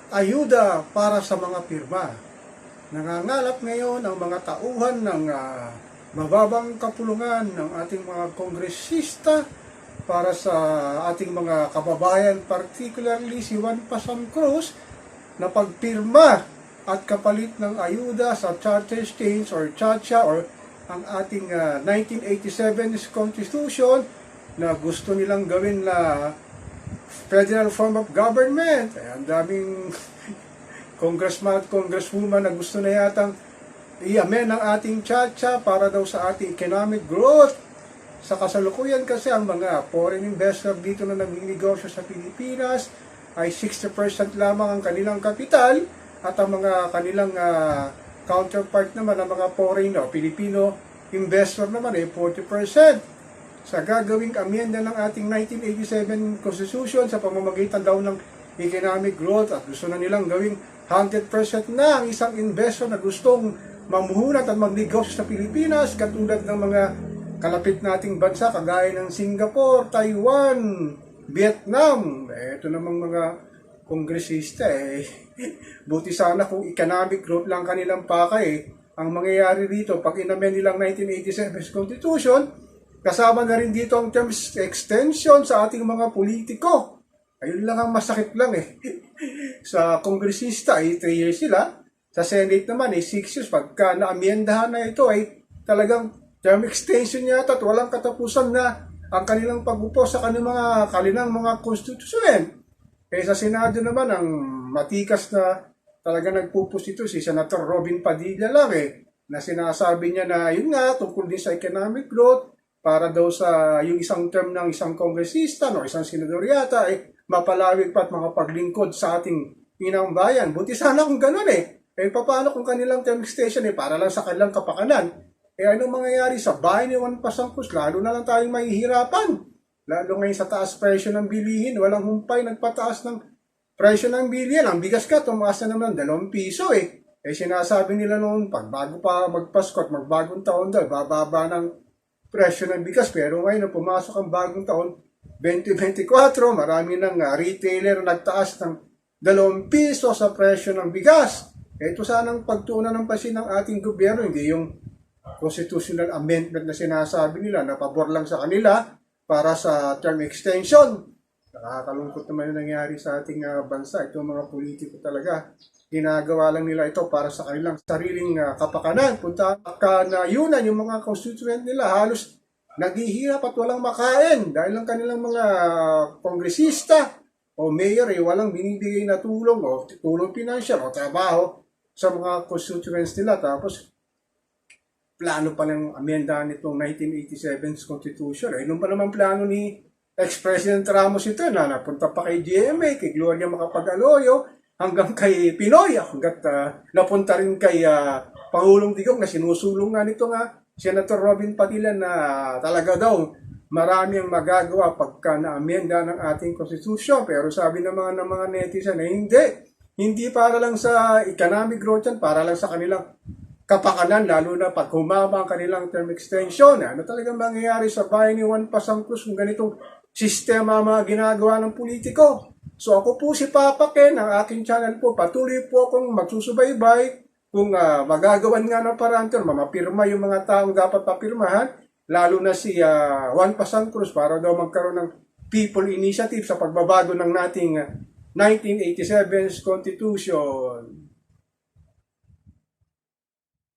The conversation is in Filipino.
ayuda para sa mga pirma. Nangangalap ngayon ang mga tauhan ng mababang kapulungan ng ating mga kongresista para sa ating mga kababayan, particularly si Juan Pasam Cruz, na pagpirma at kapalit ng ayuda sa charter change or CHACHA or ang ating 1987 Constitution na gusto nilang gawin na federal form of government. Ang daming congressman at congresswoman na gusto na yatang i-amend ang ating CHACHA para daw sa ating economic growth. Sa kasalukuyan kasi ang mga foreign investor dito na nagnegosyo sa Pilipinas ay 60% lamang ang kanilang kapital at ang mga kanilang counterpart naman ang mga foreign o Filipino investor naman ay 40%. Sa gagawing amyenda ng ating 1987 Constitution sa pamamagitan daw ng economic growth at gusto na nilang gawing 100% na ang isang investor na gustong mamuhunan at magnegosyo sa Pilipinas katulad ng mga kalapit nating bansa kagaya ng Singapore, Taiwan, Vietnam. Ito namang mga kongresista buti sana kung economic growth lang kanilang pakay. Ang mangyayari dito pag inamend nilang 1987 Constitution, kasama na rin dito ang terms extension sa ating mga politiko. Ayun lang ang masakit lang Sa kongresista ay 3 years sila. Sa Senate naman ay 6 years. Pagka naamyendahan na ito ay talagang term extension yata at walang katapusan na ang kanilang pag-upo sa kanilang mga konstitusyon. Sa Senado naman ang matikas na talaga nagpupus ito si Senator Robin Padilla lang na sinasabi niya na yun nga tungkol din sa economic growth para daw sa yung isang term ng isang kongresista o isang senador yata mapalawig pa at makapaglingkod sa ating inang bayan. Buti sana kung gano'n paano kung kanilang term extension para lang sa kanilang kapakanan? Anong mangyayari sa bahay ni Juan Pasam Cruz? Lalo na lang tayong mahihirapan. Lalo ngayon sa taas presyo ng bilihin, walang humpay nagpataas ng presyo ng bilihin. Ang bigas ka, tumaas na naman 2 piso sinasabi nila noon, pag bago pa magpasko at magbagong taon daw, bababa ng presyo ng bigas. Pero ngayon, na pumasok ang bagong taon, 2024, marami ng retailer nagtaas ng 2 piso sa presyo ng bigas. Ito sanang pagtuunan ng pansin ng ating gobyerno, hindi yung constitutional amendment na sinasabi nila na pabor lang sa kanila para sa term extension. Nakakalungkot naman yung nangyari sa ating bansa. Itong mga politiko talaga, ginagawa lang nila ito para sa kanilang sariling kapakanan. Punta ka na yunan yung mga constituent nila halos naghihirap at walang makain dahil ang kanilang mga kongresista o mayor walang binibigay na tulong o tulong pinansyal o trabaho sa mga constituents nila. Tapos plano pa ng amenda nitong 1987 Constitution. Nung pa naman plano ni ex-President Ramos ito na napunta pa kay GMA, kay Gloria Macapagal-Arroyo, hanggang kay Pinoy, hanggat napunta rin kay Pangulong Digong na sinusulong nga nito Senator Robin Padilla na talaga daw marami ang magagawa pagka na-amenda ng ating konstitusyon. Pero sabi ng mga netizen na hindi para lang sa economic growth yan, para lang sa kanilang kapakanan, lalo na pag humaba ang kanilang term extension. Ano talagang mangyayari sa bahay ni Juan Pasam Cruz kung ganitong sistema mga ginagawa ng politiko? So ako po si Papa Ken, ang aking channel po. Patuloy po akong magsusubaybay kung magagawan nga ng paraan mapirma yung mga taong dapat papirmahan, lalo na si Juan Pasam Cruz para daw magkaroon ng people initiative sa pagbabago ng nating 1987 Constitution.